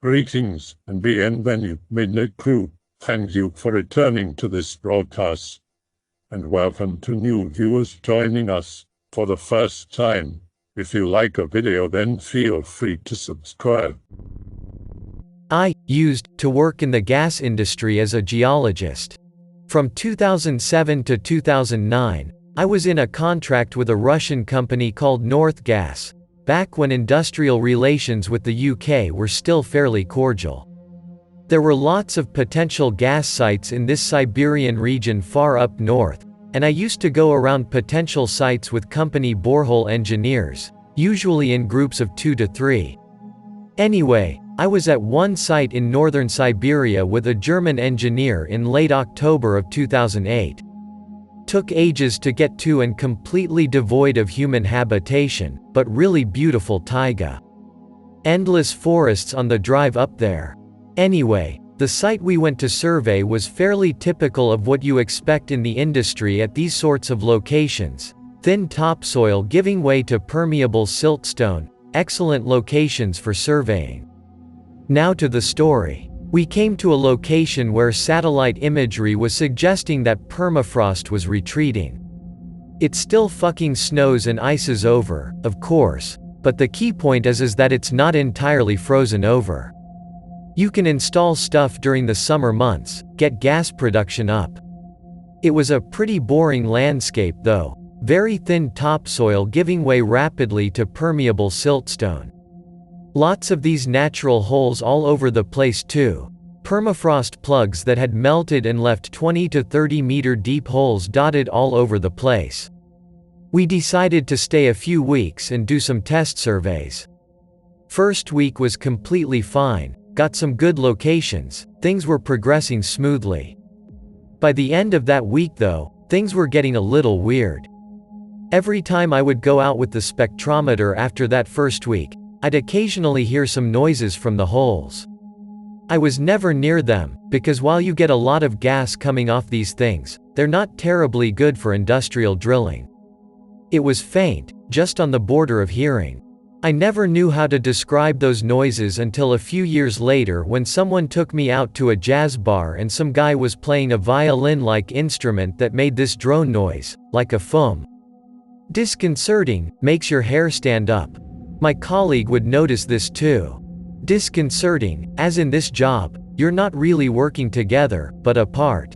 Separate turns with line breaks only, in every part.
Greetings and bienvenue, midnight crew. Thank you for returning to this broadcast. And welcome to new viewers joining us for the first time. If you like a video, then feel free to subscribe.
I used to work in the gas industry as a geologist. From 2007 to 2009, I was in a contract with a Russian company called Northgas, back when industrial relations with the UK were still fairly cordial. There were lots of potential gas sites in this Siberian region far up north, and I used to go around potential sites with company borehole engineers, usually in groups of 2 to 3. Anyway, I was at one site in northern Siberia with a German engineer in late October of 2008. Took ages to get to and completely devoid of human habitation, but really beautiful taiga. Endless forests on the drive up there. Anyway, the site we went to survey was fairly typical of what you expect in the industry at these sorts of locations. Thin topsoil giving way to permeable siltstone, excellent locations for surveying. Now to the story. We came to a location where satellite imagery was suggesting that permafrost was retreating. It still fucking snows and ices over, of course, but the key point is that it's not entirely frozen over. You can install stuff during the summer months, get gas production up. It was a pretty boring landscape though, very thin topsoil giving way rapidly to permeable siltstone. Lots of these natural holes all over the place too. Permafrost plugs that had melted and left 20 to 30 meter deep holes dotted all over the place. We decided to stay a few weeks and do some test surveys. First week was completely fine, got some good locations, things were progressing smoothly. By the end of that week though, things were getting a little weird. Every time I would go out with the spectrometer after that first week, I'd occasionally hear some noises from the holes. I was never near them, because while you get a lot of gas coming off these things, they're not terribly good for industrial drilling. It was faint, just on the border of hearing. I never knew how to describe those noises until a few years later when someone took me out to a jazz bar and some guy was playing a violin-like instrument that made this drone noise, like a foam. Disconcerting, makes your hair stand up. My colleague would notice this too. Disconcerting, as in this job, you're not really working together, but apart.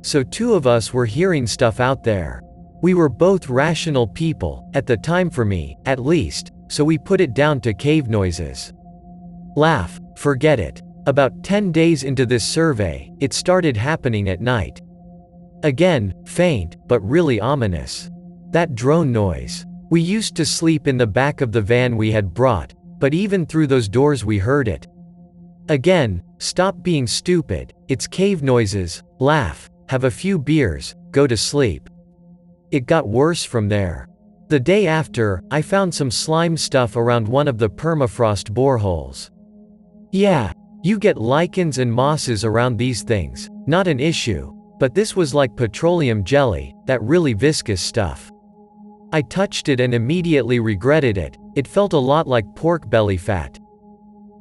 So two of us were hearing stuff out there. We were both rational people, at the time for me, at least, so we put it down to cave noises. Laugh, forget it. About 10 days into this survey, it started happening at night. Again, faint, but really ominous. That drone noise. We used to sleep in the back of the van we had brought, but even through those doors we heard it. Again, stop being stupid, it's cave noises, laugh, have a few beers, go to sleep. It got worse from there. The day after, I found some slime stuff around one of the permafrost boreholes. Yeah, you get lichens and mosses around these things, not an issue, but this was like petroleum jelly, that really viscous stuff. I touched it and immediately regretted it. It felt a lot like pork belly fat.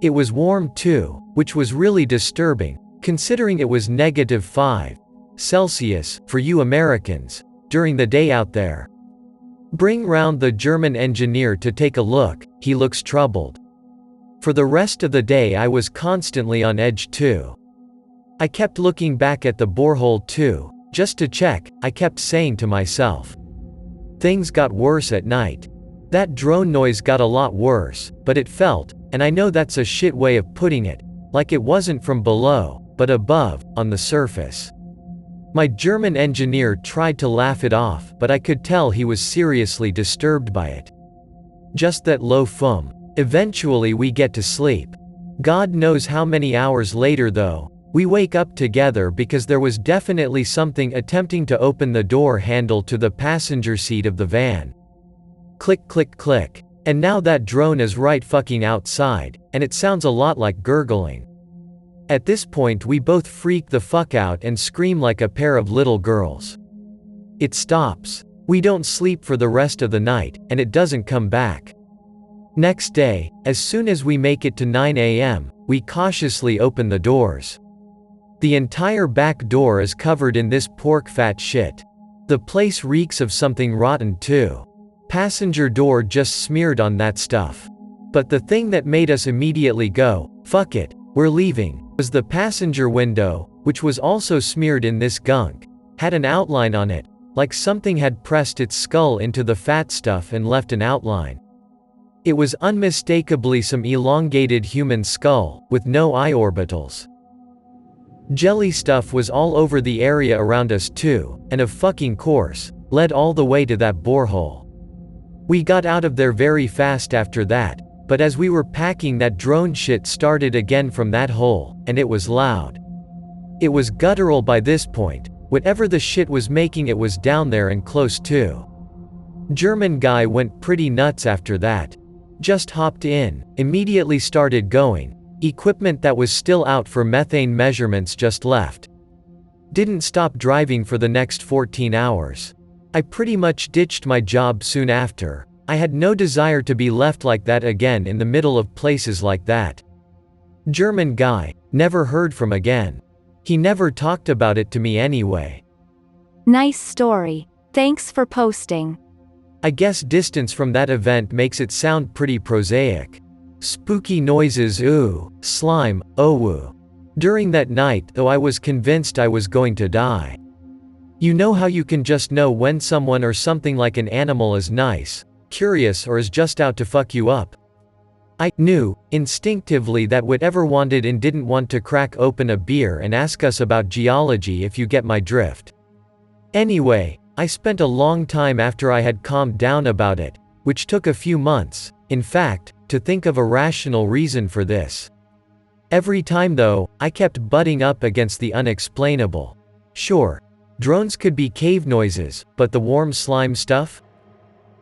It was warm too, which was really disturbing, considering it was -5°C, for you Americans, during the day out there. Bring round the German engineer to take a look, he looks troubled. For the rest of the day I was constantly on edge too. I kept looking back at the borehole too, just to check, I kept saying to myself. Things got worse at night. That drone noise got a lot worse, but it felt, and I know that's a shit way of putting it, like it wasn't from below, but above, on the surface. My German engineer tried to laugh it off, but I could tell he was seriously disturbed by it. Just that low foam. Eventually we get to sleep. God knows how many hours later though, we wake up together because there was definitely something attempting to open the door handle to the passenger seat of the van. Click click click. And now that drone is right fucking outside, and it sounds a lot like gurgling. At this point we both freak the fuck out and scream like a pair of little girls. It stops. We don't sleep for the rest of the night, and it doesn't come back. Next day, as soon as we make it to 9 a.m., we cautiously open the doors. The entire back door is covered in this pork fat shit. The place reeks of something rotten too. Passenger door just smeared on that stuff. But the thing that made us immediately go, fuck it, we're leaving, was the passenger window, which was also smeared in this gunk. Had an outline on it, like something had pressed its skull into the fat stuff and left an outline. It was unmistakably some elongated human skull, with no eye orbitals. Jelly stuff was all over the area around us too, and of fucking course, led all the way to that borehole. We got out of there very fast after that, but as we were packing, that drone shit started again from that hole, and it was loud. It was guttural by this point. Whatever the shit was making it was down there and close too. German guy went pretty nuts after that. Just hopped in, immediately started going. Equipment that was still out for methane measurements just left. Didn't stop driving for the next 14 hours. I pretty much ditched my job soon after. I had no desire to be left like that again in the middle of places like that. German guy, never heard from again. He never talked about it to me anyway.
Nice story. Thanks for posting.
I guess distance from that event makes it sound pretty prosaic. Spooky noises, ooh, slime, oh woo. During that night, though, I was convinced I was going to die. You know how you can just know when someone or something like an animal is nice, curious, or is just out to fuck you up? I knew, instinctively, that whatever wanted and didn't want to crack open a beer and ask us about geology, if you get my drift. Anyway, I spent a long time after I had calmed down about it, which took a few months, in fact, to think of a rational reason for this. Every time though, I kept butting up against the unexplainable. Sure, drones could be cave noises, but the warm slime stuff?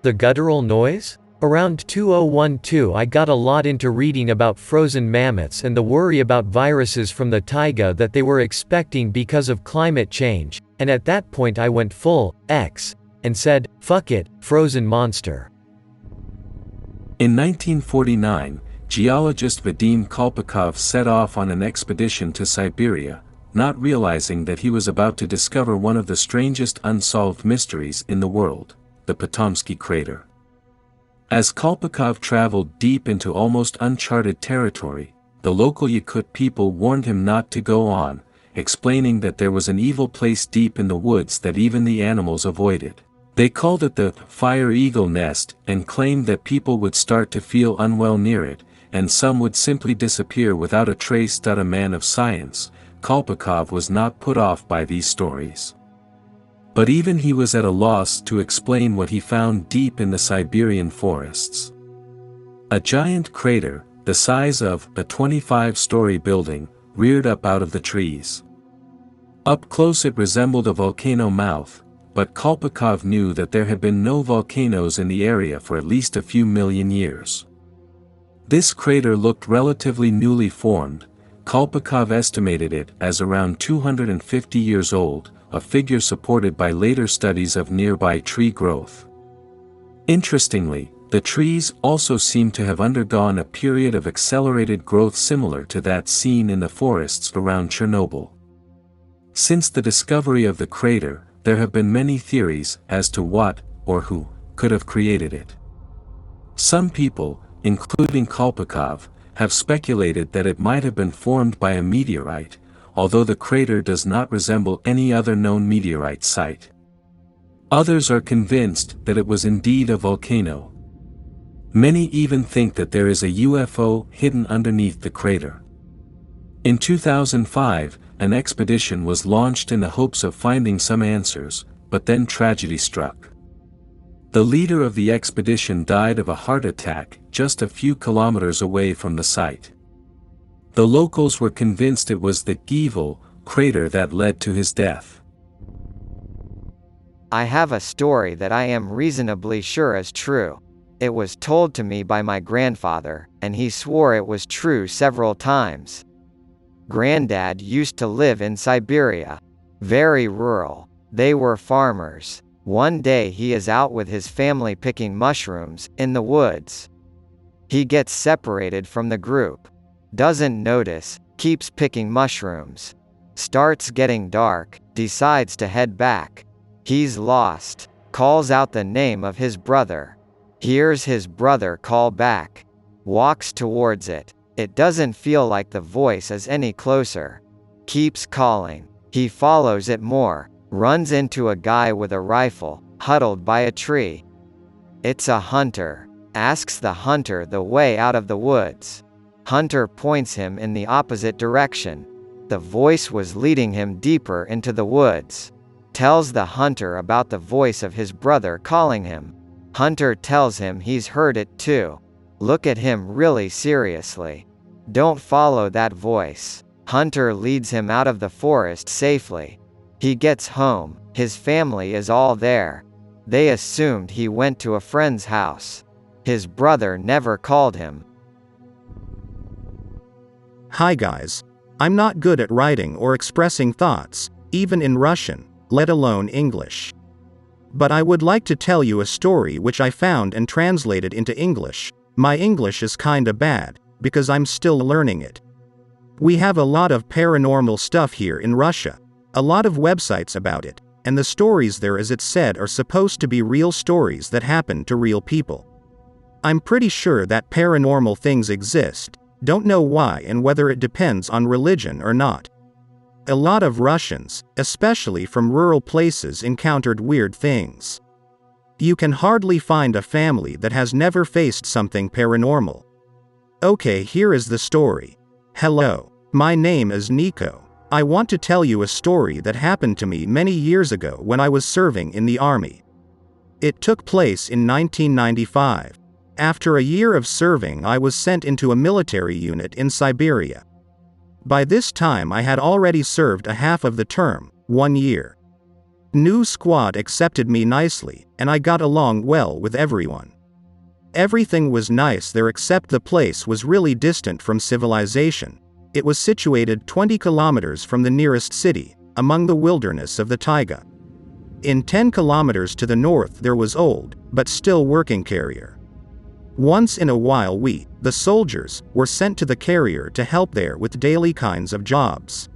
The guttural noise? Around 2012 I got a lot into reading about frozen mammoths and the worry about viruses from the taiga that they were expecting because of climate change, and at that point I went full X and said, fuck it, frozen monster.
In 1949, geologist Vadim Kolpakov set off on an expedition to Siberia, not realizing that he was about to discover one of the strangest unsolved mysteries in the world, the Potomsky crater. As Kolpakov traveled deep into almost uncharted territory, the local Yakut people warned him not to go on, explaining that there was an evil place deep in the woods that even the animals avoided. They called it the Fire Eagle Nest and claimed that people would start to feel unwell near it, and some would simply disappear without a trace. A man of science, Kolpakov was not put off by these stories. But even he was at a loss to explain what he found deep in the Siberian forests. A giant crater, the size of a 25-story building, reared up out of the trees. Up close it resembled a volcano mouth, but Kolpakov knew that there had been no volcanoes in the area for at least a few million years. This crater looked relatively newly formed. Kolpakov estimated it as around 250 years old, a figure supported by later studies of nearby tree growth. Interestingly, the trees also seem to have undergone a period of accelerated growth similar to that seen in the forests around Chernobyl. Since the discovery of the crater, there have been many theories as to what, or who, could have created it. Some people, including Kolpakov, have speculated that it might have been formed by a meteorite, although the crater does not resemble any other known meteorite site. Others are convinced that it was indeed a volcano. Many even think that there is a UFO hidden underneath the crater. In 2005, an expedition was launched in the hopes of finding some answers, but then tragedy struck. The leader of the expedition died of a heart attack just a few kilometers away from the site. The locals were convinced it was the Givol crater that led to his death.
I have a story that I am reasonably sure is true. It was told to me by my grandfather, and he swore it was true several times. Granddad used to live in Siberia. Very rural. They were farmers. One day he is out with his family picking mushrooms in the woods. He gets separated from the group. Doesn't notice, keeps picking mushrooms. Starts getting dark, decides to head back. He's lost. Calls out the name of his brother. Hears his brother call back. Walks towards it. It doesn't feel like the voice is any closer. Keeps calling. He follows it more. Runs into a guy with a rifle, huddled by a tree. It's a hunter. Asks the hunter the way out of the woods. Hunter points him in the opposite direction. The voice was leading him deeper into the woods. Tells the hunter about the voice of his brother calling him. Hunter tells him he's heard it too. Look at him really seriously. Don't follow that voice. Hunter leads him out of the forest safely. He gets home, his family is all there. They assumed he went to a friend's house. His brother never called him.
Hi guys. I'm not good at writing or expressing thoughts, even in Russian, let alone English. But I would like to tell you a story which I found and translated into English. My English is kinda bad, because I'm still learning it. We have a lot of paranormal stuff here in Russia, a lot of websites about it, and the stories there, as it's said, are supposed to be real stories that happen to real people. I'm pretty sure that paranormal things exist, don't know why and whether it depends on religion or not. A lot of Russians, especially from rural places, encountered weird things. You can hardly find a family that has never faced something paranormal. Okay, here is the story. Hello, my name is Nico. I want to tell you a story that happened to me many years ago when I was serving in the army. It took place in 1995. After a year of serving, I was sent into a military unit in Siberia. By this time I had already served a half of the term, 1 year. New squad accepted me nicely, and I got along well with everyone. Everything was nice there except the place was really distant from civilization. It was situated 20 kilometers from the nearest city, among the wilderness of the taiga. In 10 kilometers to the north there was old, but still working carrier. Once in a while we, the soldiers, were sent to the carrier to help there with daily kinds of jobs.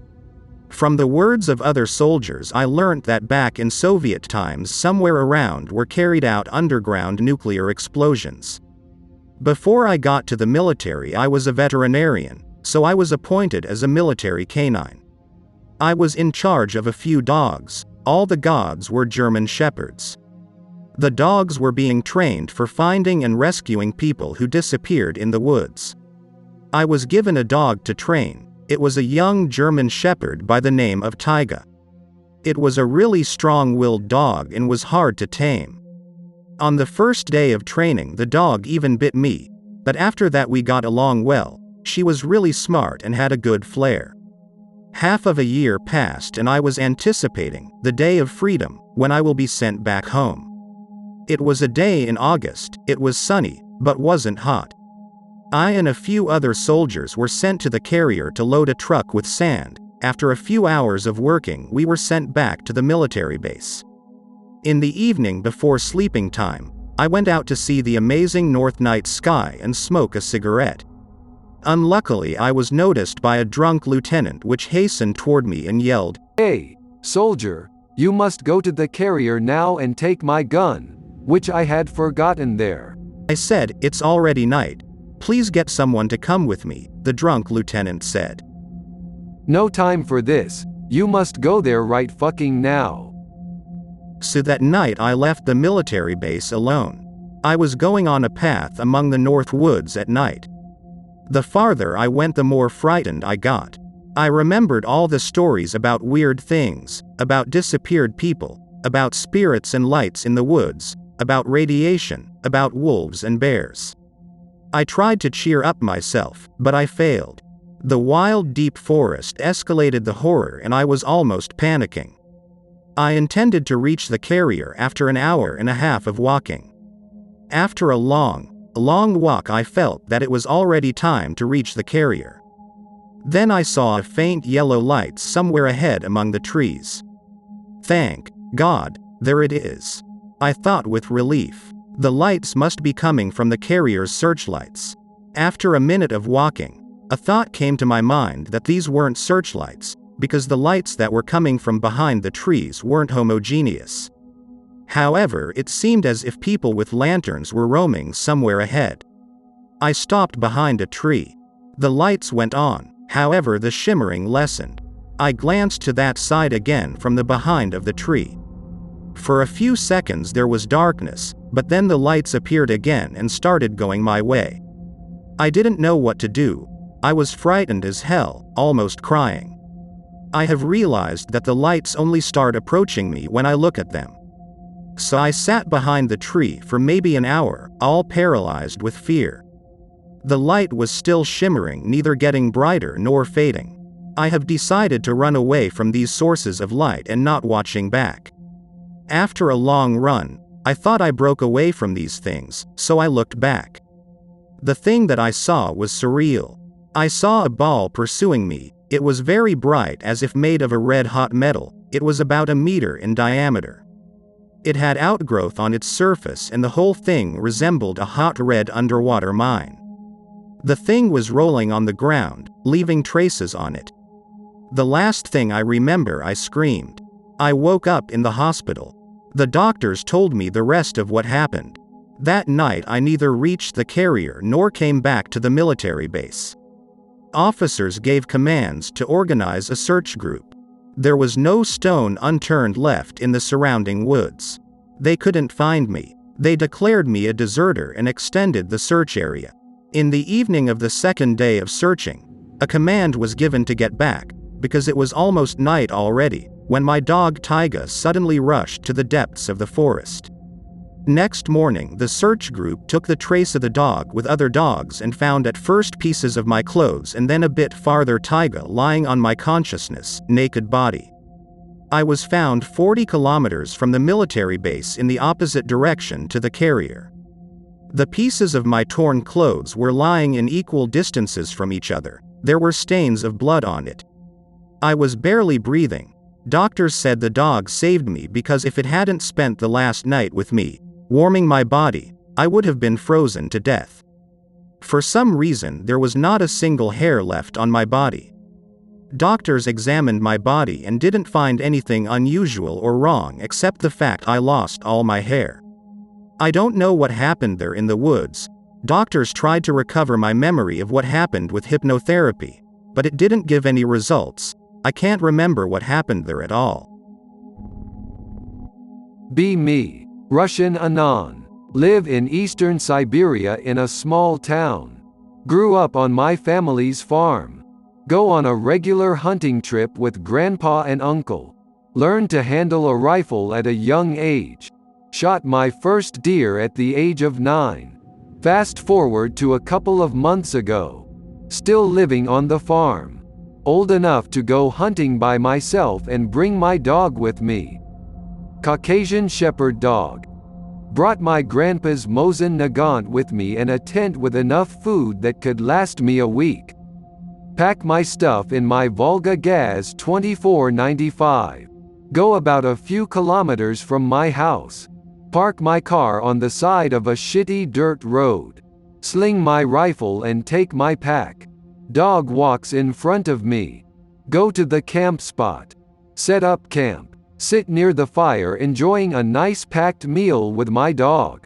From the words of other soldiers I learnt that back in Soviet times somewhere around were carried out underground nuclear explosions. Before I got to the military I was a veterinarian, so I was appointed as a military canine. I was in charge of a few dogs, all the dogs were German shepherds. The dogs were being trained for finding and rescuing people who disappeared in the woods. I was given a dog to train. It was a young German shepherd by the name of Taiga. It was a really strong-willed dog and was hard to tame. On the first day of training the dog even bit me, but after that we got along well. She was really smart and had a good flair. Half of a year passed and I was anticipating the day of freedom, when I will be sent back home. It was a day in August, it was sunny, but wasn't hot. I and a few other soldiers were sent to the carrier to load a truck with sand. After a few hours of working we were sent back to the military base. In the evening before sleeping time, I went out to see the amazing north night sky and smoke a cigarette. Unluckily I was noticed by a drunk lieutenant which hastened toward me and yelled,
"Hey, soldier, you must go to the carrier now and take my gun, which I had forgotten there."
I said, "It's already night. Please get someone to come with me," the drunk lieutenant said.
"No time for this, you must go there right fucking now."
So that night I left the military base alone. I was going on a path among the north woods at night. The farther I went the more frightened I got. I remembered all the stories about weird things, about disappeared people, about spirits and lights in the woods, about radiation, about wolves and bears. I tried to cheer up myself, but I failed. The wild deep forest escalated the horror and I was almost panicking. I intended to reach the carrier after an hour and a half of walking. After a long walk I felt that it was already time to reach the carrier. Then I saw a faint yellow light somewhere ahead among the trees. Thank God, there it is. I thought with relief. The lights must be coming from the carrier's searchlights. After a minute of walking, a thought came to my mind that these weren't searchlights, because the lights that were coming from behind the trees weren't homogeneous. However, it seemed as if people with lanterns were roaming somewhere ahead. I stopped behind a tree. The lights went on, however the shimmering lessened. I glanced to that side again from the behind of the tree. For a few seconds there was darkness, but then the lights appeared again and started going my way. I didn't know what to do. I was frightened as hell, almost crying. I have realized that the lights only start approaching me when I look at them. So I sat behind the tree for maybe an hour, all paralyzed with fear. The light was still shimmering, neither getting brighter nor fading. I have decided to run away from these sources of light and not watching back. After a long run, I thought I broke away from these things, so I looked back. The thing that I saw was surreal. I saw a ball pursuing me. It was very bright, as if made of a red-hot metal. It was about 1 meter in diameter. It had outgrowth on its surface and the whole thing resembled a hot red underwater mine. The thing was rolling on the ground, leaving traces on it. The last thing I remember, I screamed. I woke up in the hospital. The doctors told me the rest of what happened. That night I neither reached the carrier nor came back to the military base. Officers gave commands to organize a search group. There was no stone unturned left in the surrounding woods. They couldn't find me. They declared me a deserter and extended the search area. In the evening of the second day of searching, a command was given to get back, because it was almost night already, when my dog Tyga suddenly rushed to the depths of the forest. Next morning, the search group took the trace of the dog with other dogs and found at first pieces of my clothes and then a bit farther Tyga lying on my consciousness, naked body. I was found 40 kilometers from the military base in the opposite direction to the carrier. The pieces of my torn clothes were lying in equal distances from each other. There were stains of blood on it. I was barely breathing. Doctors said the dog saved me because if it hadn't spent the last night with me, warming my body, I would have been frozen to death. For some reason, there was not a single hair left on my body. Doctors examined my body and didn't find anything unusual or wrong except the fact I lost all my hair. I don't know what happened there in the woods. Doctors tried to recover my memory of what happened with hypnotherapy, but it didn't give any results. I can't remember what happened there at all.
Be me. Russian Anon. Live in eastern Siberia in a small town. Grew up on my family's farm. Go on a regular hunting trip with grandpa and uncle. Learned to handle a rifle at a young age. Shot my first deer at the age of 9. Fast forward to a couple of months ago. Still living on the farm. Old enough to go hunting by myself and bring my dog with me. Caucasian Shepherd dog. Brought my grandpa's Mosin Nagant with me and a tent with enough food that could last me a week. Pack my stuff in my Volga Gaz 2495. Go about a few kilometers from my house. Park my car on the side of a shitty dirt road. Sling my rifle and take my pack. Dog walks in front of me. Go to the camp spot. Set up camp. Sit near the fire enjoying a nice packed meal with my dog.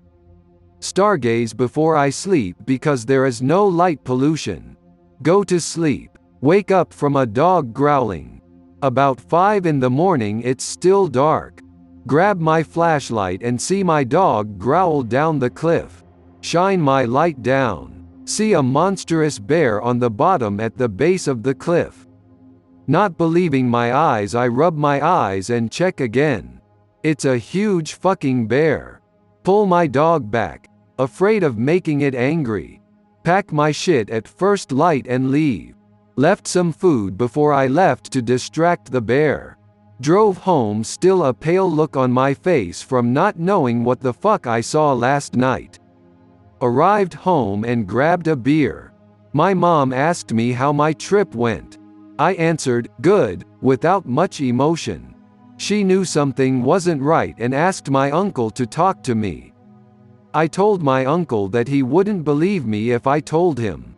Stargaze before I sleep because there is no light pollution. Go to sleep. Wake up from a dog growling. About 5 in the morning it's still dark. Grab my flashlight and see my dog growl down the cliff. Shine my light down. See a monstrous bear on the bottom at the base of the cliff. Not believing my eyes, I rub my eyes and check again. It's a huge fucking bear. Pull my dog back, afraid of making it angry. Pack my shit at first light and leave. Left some food before I left to distract the bear. Drove home still a pale look on my face from not knowing what the fuck I saw last night. Arrived home and grabbed a beer. My mom asked me how my trip went. I answered, good, without much emotion. She knew something wasn't right and asked my uncle to talk to me. I told my uncle that he wouldn't believe me if I told him.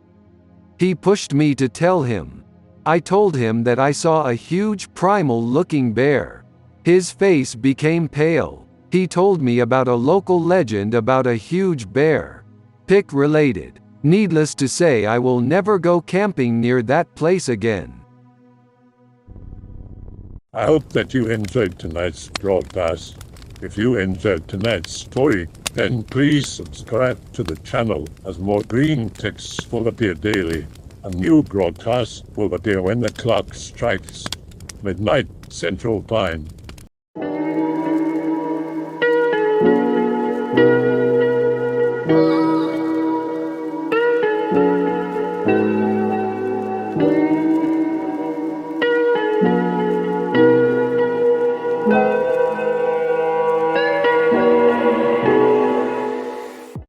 He pushed me to tell him. I told him that I saw a huge primal-looking bear. His face became pale. He told me about a local legend about a huge bear. Pick related. Needless to say, I will never go camping near that place again.
I hope that you enjoyed tonight's broadcast. If you enjoyed tonight's story, then please subscribe to the channel as more Greentext will appear daily. A new broadcast will appear when the clock strikes midnight Central Time.
Oh.